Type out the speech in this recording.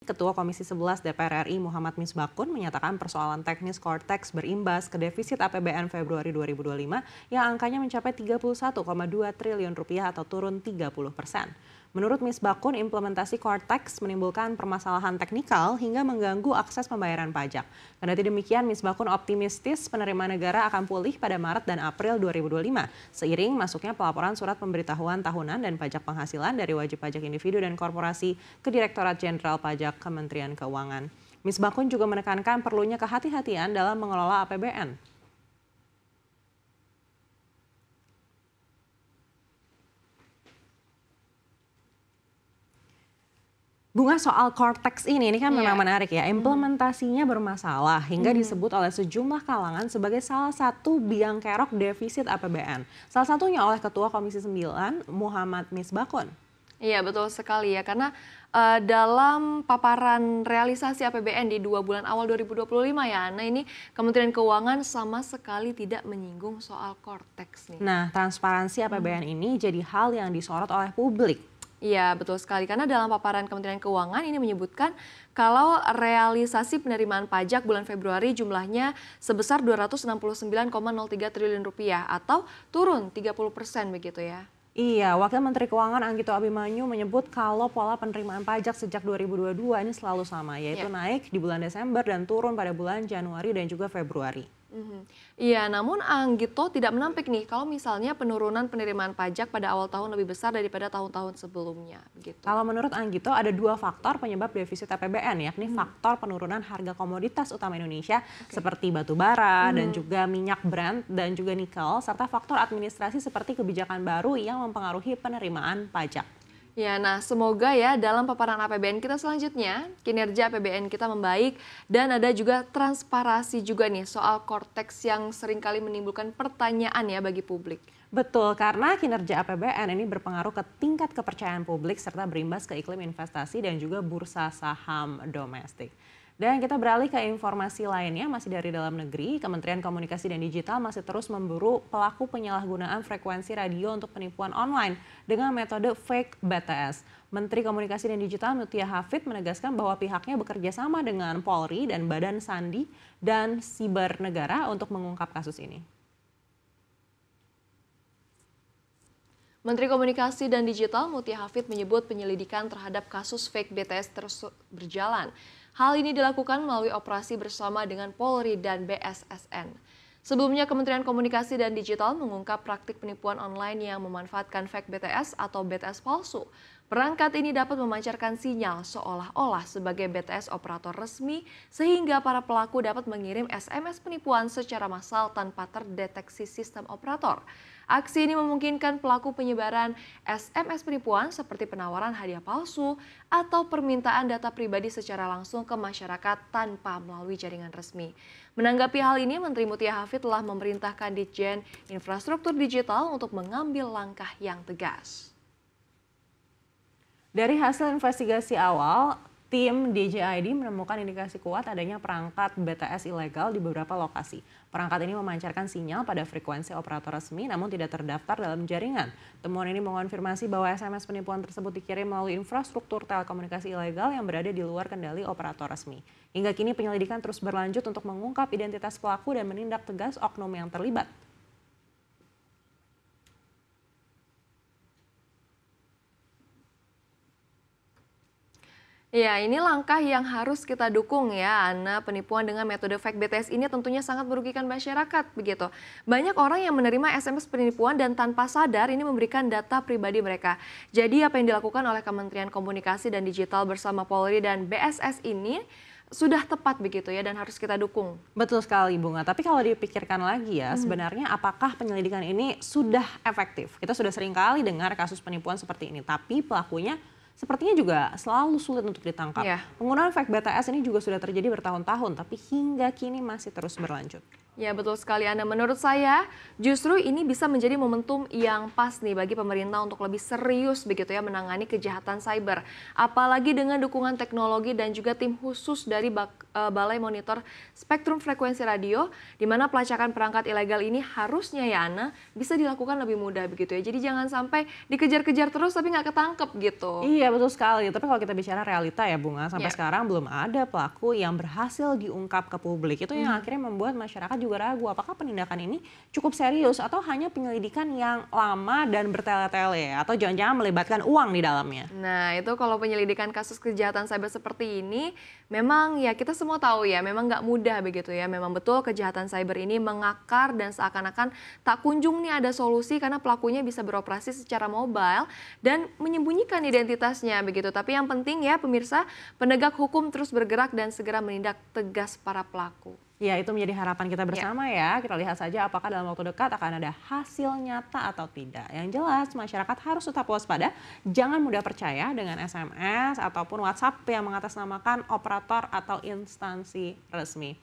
Ketua Komisi 11 DPR RI Muhammad Misbakun menyatakan persoalan teknis Cortex berimbas ke defisit APBN Februari 2025 yang angkanya mencapai 31,2 triliun rupiah atau turun 30%. Menurut Misbakun, implementasi Cortex menimbulkan permasalahan teknikal hingga mengganggu akses pembayaran pajak. Kendati demikian, Misbakun optimistis penerimaan negara akan pulih pada Maret dan April 2025, seiring masuknya pelaporan surat pemberitahuan tahunan dan pajak penghasilan dari wajib pajak individu dan korporasi ke Direktorat Jenderal Pajak Kementerian Keuangan. Misbakun juga menekankan perlunya kehati-hatian dalam mengelola APBN. Bunga, soal Cortex ini kan memang menarik ya. Implementasinya bermasalah hingga disebut oleh sejumlah kalangan sebagai salah satu biang kerok defisit APBN. Salah satunya oleh Ketua Komisi 9 Muhammad Misbakun. Iya betul sekali ya, karena dalam paparan realisasi APBN di 2 bulan awal 2025 ya, nah ini Kementerian Keuangan sama sekali tidak menyinggung soal Cortex nih. Nah, transparansi APBN ini jadi hal yang disorot oleh publik. Iya betul sekali, karena dalam paparan Kementerian Keuangan ini menyebutkan kalau realisasi penerimaan pajak bulan Februari jumlahnya sebesar 269,03 triliun rupiah atau turun 30% begitu ya. Iya, Wakil Menteri Keuangan Anggito Abimanyu menyebut kalau pola penerimaan pajak sejak 2022 ini selalu sama, yaitu naik di bulan Desember dan turun pada bulan Januari dan juga Februari. Iya, namun Anggito tidak menampik nih kalau misalnya penurunan penerimaan pajak pada awal tahun lebih besar daripada tahun-tahun sebelumnya. Begitu. Kalau menurut Anggito ada 2 faktor penyebab defisit APBN, yakni faktor penurunan harga komoditas utama Indonesia seperti batu bara dan juga minyak Brent dan juga nikel, serta faktor administrasi seperti kebijakan baru yang mempengaruhi penerimaan pajak. Ya, nah semoga ya dalam paparan APBN kita selanjutnya kinerja APBN kita membaik dan ada juga transparansi juga nih soal Cortex yang seringkali menimbulkan pertanyaan ya bagi publik. Betul, karena kinerja APBN ini berpengaruh ke tingkat kepercayaan publik serta berimbas ke iklim investasi dan juga bursa saham domestik. Dan kita beralih ke informasi lainnya, masih dari dalam negeri, Kementerian Komunikasi dan Digital masih terus memburu pelaku penyalahgunaan frekuensi radio untuk penipuan online dengan metode fake BTS. Menteri Komunikasi dan Digital Mutia Hafid menegaskan bahwa pihaknya bekerja sama dengan Polri dan Badan Sandi dan Siber Negara untuk mengungkap kasus ini. Menteri Komunikasi dan Digital Mutia Hafid menyebut penyelidikan terhadap kasus fake BTS terus berjalan. Hal ini dilakukan melalui operasi bersama dengan Polri dan BSSN. Sebelumnya Kementerian Komunikasi dan Digital mengungkap praktik penipuan online yang memanfaatkan fake BTS atau BTS palsu. Perangkat ini dapat memancarkan sinyal seolah-olah sebagai BTS operator resmi sehingga para pelaku dapat mengirim SMS penipuan secara massal tanpa terdeteksi sistem operator. Aksi ini memungkinkan pelaku penyebaran SMS penipuan seperti penawaran hadiah palsu atau permintaan data pribadi secara langsung ke masyarakat tanpa melalui jaringan resmi. Menanggapi hal ini, Menteri Mutia Hafid telah memerintahkan Ditjen Infrastruktur Digital untuk mengambil langkah yang tegas. Dari hasil investigasi awal, tim DJID menemukan indikasi kuat adanya perangkat BTS ilegal di beberapa lokasi. Perangkat ini memancarkan sinyal pada frekuensi operator resmi namun tidak terdaftar dalam jaringan. Temuan ini mengonfirmasi bahwa SMS penipuan tersebut dikirim melalui infrastruktur telekomunikasi ilegal yang berada di luar kendali operator resmi. Hingga kini penyelidikan terus berlanjut untuk mengungkap identitas pelaku dan menindak tegas oknum yang terlibat. Ya, ini langkah yang harus kita dukung ya, Ana. Penipuan dengan metode fake BTS ini tentunya sangat merugikan masyarakat, begitu. Banyak orang yang menerima SMS penipuan dan tanpa sadar ini memberikan data pribadi mereka. Jadi apa yang dilakukan oleh Kementerian Komunikasi dan Digital bersama Polri dan BSS ini sudah tepat begitu ya dan harus kita dukung. Betul sekali Bunga, tapi kalau dipikirkan lagi ya sebenarnya apakah penyelidikan ini sudah efektif? Kita sudah sering kali dengar kasus penipuan seperti ini, tapi pelakunya sepertinya juga selalu sulit untuk ditangkap. Penggunaan fake BTS ini juga sudah terjadi bertahun-tahun, tapi hingga kini masih terus berlanjut. Ya betul sekali Anda. Menurut saya justru ini bisa menjadi momentum yang pas nih bagi pemerintah untuk lebih serius begitu ya menangani kejahatan cyber. Apalagi dengan dukungan teknologi dan juga tim khusus dari Balai Monitor Spektrum Frekuensi Radio, di mana pelacakan perangkat ilegal ini harusnya ya Ana bisa dilakukan lebih mudah begitu ya. Jadi jangan sampai dikejar-kejar terus tapi nggak ketangkep gitu. Iya betul sekali, tapi kalau kita bicara realita ya Bunga, sampai Ya. sekarang belum ada pelaku yang berhasil diungkap ke publik. Itu yang akhirnya membuat masyarakat juga ragu apakah penindakan ini cukup serius atau hanya penyelidikan yang lama dan bertele-tele atau jangan-jangan melibatkan uang di dalamnya. Nah, itu kalau penyelidikan kasus kejahatan cyber seperti ini, memang ya kita semua tahu ya, memang nggak mudah begitu ya. Memang betul kejahatan cyber ini mengakar dan seakan-akan tak kunjung nih ada solusi karena pelakunya bisa beroperasi secara mobile dan menyembunyikan identitasnya begitu. Tapi yang penting ya pemirsa, penegak hukum terus bergerak dan segera menindak tegas para pelaku. Ya, itu menjadi harapan kita bersama ya. Kita lihat saja apakah dalam waktu dekat akan ada hasil nyata atau tidak. Yang jelas, masyarakat harus tetap waspada. Jangan mudah percaya dengan SMS ataupun WhatsApp yang mengatasnamakan operator atau instansi resmi.